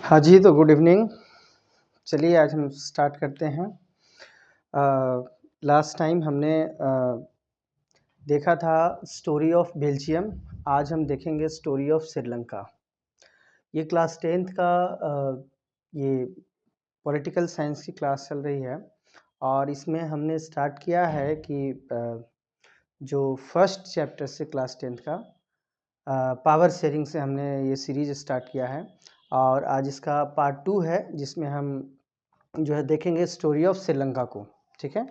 हाँ जी, तो good evening. चलिए आज हम स्टार्ट करते हैं। लास्ट टाइम हमने देखा था स्टोरी ऑफ बेल्जियम। आज हम देखेंगे स्टोरी ऑफ श्रीलंका। ये क्लास 10th का ये पॉलिटिकल साइंस की क्लास चल रही है और इसमें हमने स्टार्ट किया है कि जो फर्स्ट चैप्टर से क्लास 10th का पावर शेयरिंग से हमने ये सीरीज स्टार्ट किया है और आज इसका पार्ट 2 है जिसमें हम जो है देखेंगे स्टोरी ऑफ श्रीलंका को। ठीक है,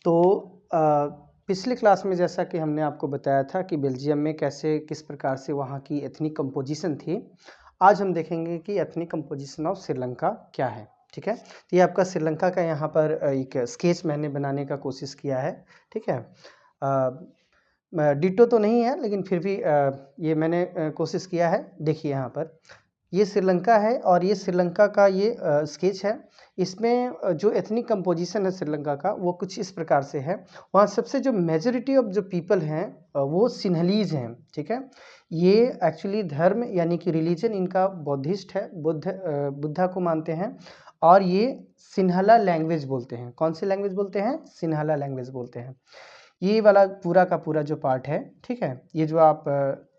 तो पिछले क्लास में जैसा कि हमने आपको बताया था कि बेल्जियम में कैसे किस प्रकार से वहाँ की एथनिक कंपोजिशन थी, आज हम देखेंगे कि एथनिक कंपोजिशन ऑफ श्रीलंका क्या है। ठीक है, तो ये आपका श्रीलंका का यहाँ पर एक स्केच मैंने बनाने का कोशिश किया है। ठीक है, डिटो तो नहीं है लेकिन फिर भी ये मैंने कोशिश किया है। देखिए यहाँ पर ये श्रीलंका है और ये श्रीलंका का ये स्केच है। इसमें जो एथनिक कंपोजिशन है श्रीलंका का वो कुछ इस प्रकार से है। वहाँ सबसे जो मेजॉरिटी ऑफ जो पीपल हैं वो सिन्हलीज हैं। ठीक है, ये एक्चुअली धर्म यानी कि रिलीजन इनका बौद्धिस्ट है, बुद्धा को मानते हैं और ये सिन्हला लैंग्वेज बोलते हैं। कौन सी लैंग्वेज बोलते हैं? सिन्हला लैंग्वेज बोलते हैं। ये वाला पूरा का पूरा जो पार्ट है, ठीक है, ये जो आप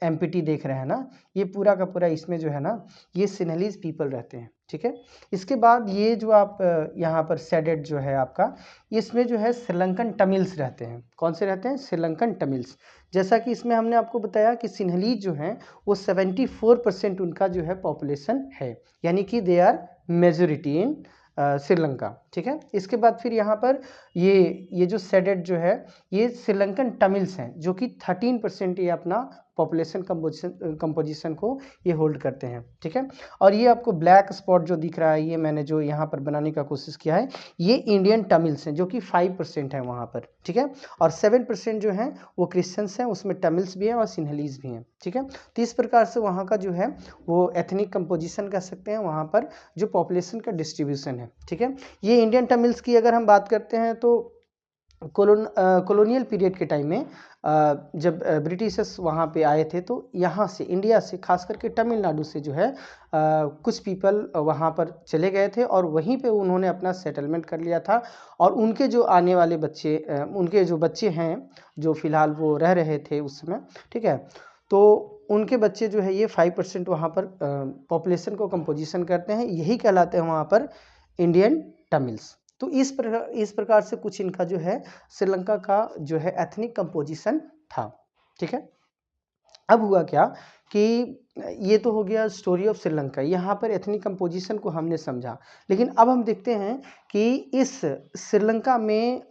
एमपीटी देख रहे हैं ना, ये पूरा का पूरा इसमें जो है ना ये सिन्हलीज पीपल रहते हैं। ठीक है, इसके बाद ये जो आप यहाँ पर सेडेड जो है आपका, इसमें जो है श्रीलंकन तमिल्स रहते हैं। कौन से रहते हैं? श्रीलंकन तमिल्स। जैसा कि इसमें हमने आपको बताया कि सिन्हलीज जो हैं वो 74% उनका जो है पॉपुलेशन है, यानी कि they are majority in Sri Lanka. ठीक है, इसके बाद फिर यहाँ पर ये जो सेडेड जो है ये श्रीलंकन तमिल्स हैं जो कि 13% ये अपना पॉपुलेशन कंपोजिशन को ये होल्ड करते हैं। ठीक है, और ये आपको ब्लैक स्पॉट जो दिख रहा है ये मैंने जो यहाँ पर बनाने का कोशिश किया है, ये इंडियन तमिल्स हैं जो कि 5% है वहाँ पर। ठीक है, और 7% जो हैं वो क्रिश्चियंस हैं, उसमें तमिल्स भी हैं और सिन्हलीज भी हैं। ठीक है, तो इस प्रकार से वहाँ का जो है वो एथनिक कंपोजिशन कह सकते हैं, वहाँ पर जो पॉपुलेशन का डिस्ट्रीब्यूशन है। ठीक है, ये इंडियन तमिल्स की अगर हम बात करते हैं तो कॉलोनियल पीरियड के टाइम में जब ब्रिटिशर्स वहाँ पे आए थे तो यहाँ से इंडिया से खास करके तमिलनाडु से जो है कुछ पीपल वहाँ पर चले गए थे और वहीं पे उन्होंने अपना सेटलमेंट कर लिया था। और उनके जो आने वाले बच्चे उनके जो बच्चे हैं जो फिलहाल वो रह रहे थे उस समय, ठीक है, तो उनके बच्चे जो है ये 5% वहाँ पर पॉपुलेशन को कंपोजिशन करते हैं, यही कहलाते हैं वहाँ पर इंडियन तमिल्स। तो इस प्रकार से कुछ इनका जो है श्रीलंका का जो है एथनिक कंपोजिशन था। ठीक है, अब हुआ क्या कि ये तो हो गया स्टोरी ऑफ श्रीलंका, यहाँ पर एथनिक कंपोजिशन को हमने समझा। लेकिन अब हम देखते हैं कि इस श्रीलंका में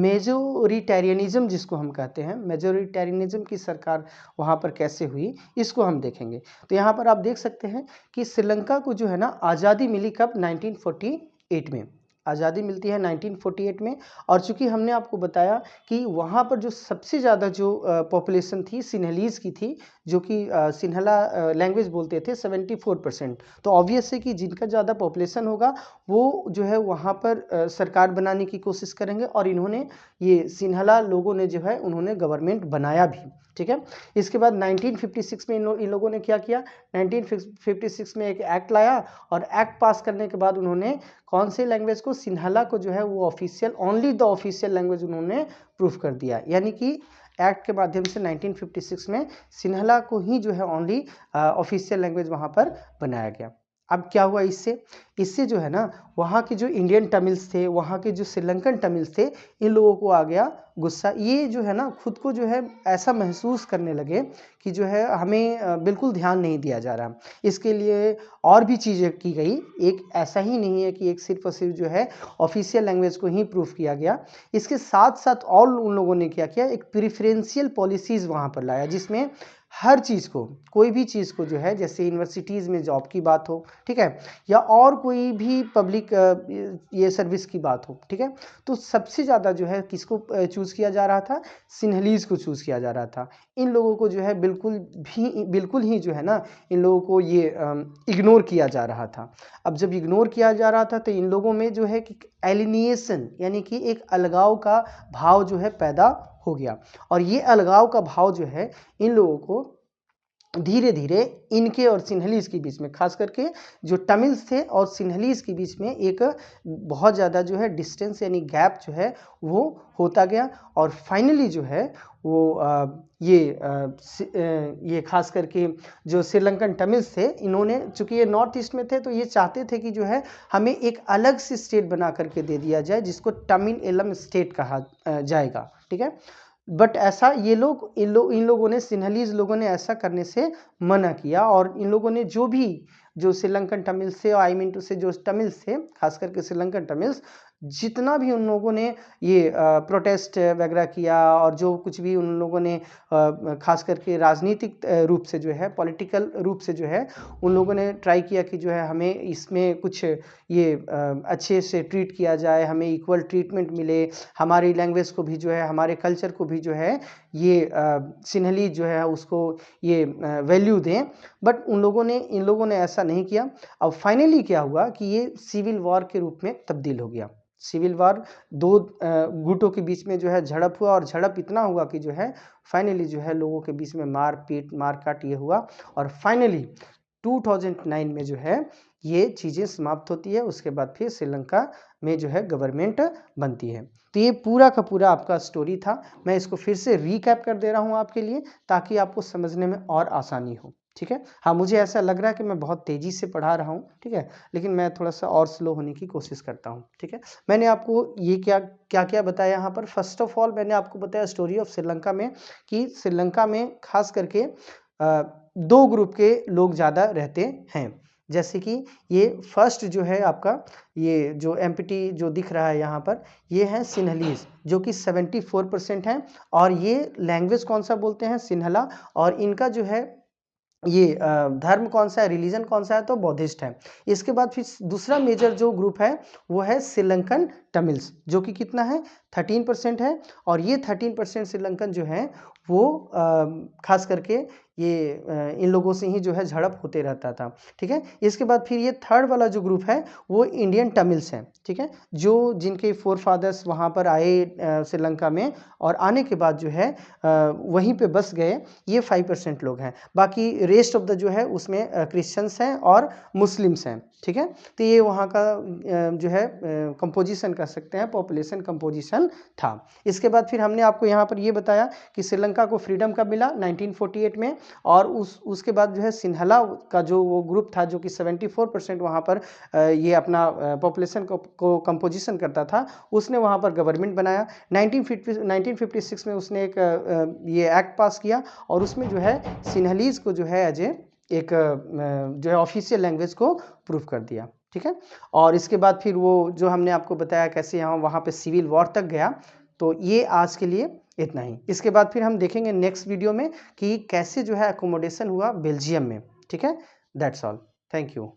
मेजोरिटेरियनिज्म जिसको हम कहते हैं, मेजोरिटेरियनिज्म की सरकार वहाँ पर कैसे हुई इसको हम देखेंगे। तो यहाँ पर आप देख सकते हैं कि श्रीलंका को जो है ना आज़ादी मिली कब? 1948 में आज़ादी मिलती है 1948 में। और चूंकि हमने आपको बताया कि वहाँ पर जो सबसे ज़्यादा जो पॉपुलेशन थी सिन्हलीज की थी, जो कि सिन्हला लैंग्वेज बोलते थे 74%। तो ऑब्वियस है कि जिनका ज़्यादा पॉपुलेशन होगा वो जो है वहाँ पर सरकार बनाने की कोशिश करेंगे और इन्होंने ये सिन्हला लोगों ने जो है उन्होंने गवर्नमेंट बनाया भी। ठीक है, इसके बाद 1956 में इन लोगों ने क्या किया? 1956 में एक एक्ट लाया और एक्ट पास करने के बाद उन्होंने कौन से लैंग्वेज को? सिन्हला को जो है वो official, only the official language उन्होंने प्रूफ कर दिया। यानी कि एक्ट के माध्यम से 1956 में सिन्हला को ही जो है ओनली ऑफिशियल लैंग्वेज वहाँ पर बनाया गया। अब क्या हुआ इससे जो है ना वहाँ के जो इंडियन तमिल्स थे, वहाँ के जो श्रीलंकन तमिल्स थे, इन लोगों को आ गया गुस्सा। ये जो है ना खुद को जो है ऐसा महसूस करने लगे कि जो है हमें बिल्कुल ध्यान नहीं दिया जा रहा। इसके लिए और भी चीज़ें की गई, एक ऐसा ही नहीं है कि एक सिर्फ और सिर्फ जो है ऑफिशियल लैंग्वेज को ही प्रूफ किया गया। इसके साथ साथ और उन लोगों ने क्या किया? एक प्रिफरेंशियल पॉलिसीज़ वहाँ पर लाया जिसमें हर चीज़ को, कोई भी चीज़ को जो है, जैसे यूनिवर्सिटीज़ में जॉब की बात हो, ठीक है, या और कोई भी पब्लिक ये सर्विस की बात हो, ठीक है, तो सबसे ज़्यादा जो है किसको चूज़ किया जा रहा था? सिन्हलीज को चूज़ किया जा रहा था। इन लोगों को जो है बिल्कुल ही जो है ना इन लोगों को ये इग्नोर किया जा रहा था। अब जब इग्नोर किया जा रहा था तो इन लोगों में जो है कि एलिनिएशन यानी कि एक अलगाव का भाव जो है पैदा हो गया। और ये अलगाव का भाव जो है इन लोगों को धीरे धीरे इनके और सिन्हलीज के बीच में, खास करके जो तमिल्स थे और सिन्हलीज के बीच में एक बहुत ज़्यादा जो है डिस्टेंस यानी गैप जो है वो होता गया। और फाइनली जो है वो ये खास करके जो श्रीलंकन तमिल्स थे, इन्होंने, चूंकि ये नॉर्थ ईस्ट में थे, तो ये चाहते थे कि जो है हमें एक अलग सी स्टेट बना करके दे दिया जाए जिसको तमिल एलम स्टेट कहा जाएगा, ठीक है। बट ऐसा ये लोग इन लोगों ने, सिन्हलीज लोगों ने ऐसा करने से मना किया। और इन लोगों ने जो श्रीलंकन तमिल्स थे, आई मीन टू से जो तमिल्स थे, खास करके श्रीलंकन तमिल्स, जितना भी उन लोगों ने ये प्रोटेस्ट वगैरह किया और जो कुछ भी उन लोगों ने खास करके राजनीतिक रूप से जो है, पॉलिटिकल रूप से जो है, उन लोगों ने ट्राई किया कि जो है हमें इसमें कुछ ये अच्छे से ट्रीट किया जाए, हमें इक्वल ट्रीटमेंट मिले, हमारी लैंग्वेज को भी जो है, हमारे कल्चर को भी जो है ये सिन्हली जो है उसको ये वैल्यू दें। बट इन लोगों ने ऐसा नहीं किया। अब फाइनली क्या हुआ कि ये सिविल वॉर के रूप में तब्दील हो गया। सिविल वॉर, दो गुटों के बीच में जो है झड़प हुआ, और झड़प इतना हुआ कि जो है फाइनली जो है लोगों के बीच में मारपीट मारकाट ये हुआ। और फाइनली 2009 में जो है ये चीज़ें समाप्त होती है। उसके बाद फिर श्रीलंका में जो है गवर्नमेंट बनती है। तो ये पूरा का पूरा आपका स्टोरी था। मैं इसको फिर से रीकैप कर दे रहा हूँ आपके लिए, ताकि आपको समझने में और आसानी हो, ठीक है। हाँ, मुझे ऐसा लग रहा है कि मैं बहुत तेज़ी से पढ़ा रहा हूँ, ठीक है, लेकिन मैं थोड़ा सा और स्लो होने की कोशिश करता हूँ, ठीक है। मैंने आपको ये क्या बताया यहाँ पर। फर्स्ट ऑफ ऑल मैंने आपको बताया स्टोरी ऑफ श्रीलंका में, कि श्रीलंका में खास करके दो ग्रुप के लोग ज़्यादा रहते हैं। जैसे कि ये फर्स्ट जो है आपका, ये जो एमपीटी जो दिख रहा है यहाँ पर, ये है सिन्हलीज, जो कि 74% है। और ये लैंग्वेज कौन सा बोलते हैं, सिन्हला। और इनका जो है ये धर्म कौन सा है, रिलीजन कौन सा है, तो बौद्धिस्ट है। इसके बाद फिर दूसरा मेजर जो ग्रुप है वो है श्रीलंकन तमिल्स, जो कि कितना है, 13% है। और ये 13% श्रीलंकन जो है वो खास करके ये इन लोगों से ही जो है झड़प होते रहता था, ठीक है। इसके बाद फिर ये थर्ड वाला जो ग्रुप है वो इंडियन तमिल्स हैं, ठीक है, जो जिनके फोर फादर्स वहाँ पर आए श्रीलंका में, और आने के बाद जो है वहीं पे बस गए। ये 5% लोग हैं। बाकी रेस्ट ऑफ द जो है उसमें क्रिश्चियंस हैं और मुस्लिम्स हैं, ठीक है। तो ये वहाँ का जो है कंपोजिशन कर सकते हैं, पॉपुलेशन कंपोजिशन था। इसके बाद फिर हमने आपको यहाँ पर ये बताया कि श्रीलंका को फ्रीडम कब मिला, 1948 में। और उसके बाद जो है सिन्हला का जो वो ग्रुप था, जो कि 74% वहाँ पर ये अपना पॉपुलेशन को कंपोजिशन करता था, उसने वहाँ पर गवर्नमेंट बनाया। 1956 में उसने एक ये एक्ट पास किया, और उसमें जो है सिन्हलीज को जो है एज एक जो है ऑफिशियल लैंग्वेज को प्रूव कर दिया, ठीक है। और इसके बाद फिर वो जो हमने आपको बताया कैसे यहाँ वहाँ पे सिविल वॉर तक गया। तो ये आज के लिए इतना ही। इसके बाद फिर हम देखेंगे नेक्स्ट वीडियो में कि कैसे जो है एकोमोडेशन हुआ बेल्जियम में, ठीक है। That's all, thank you.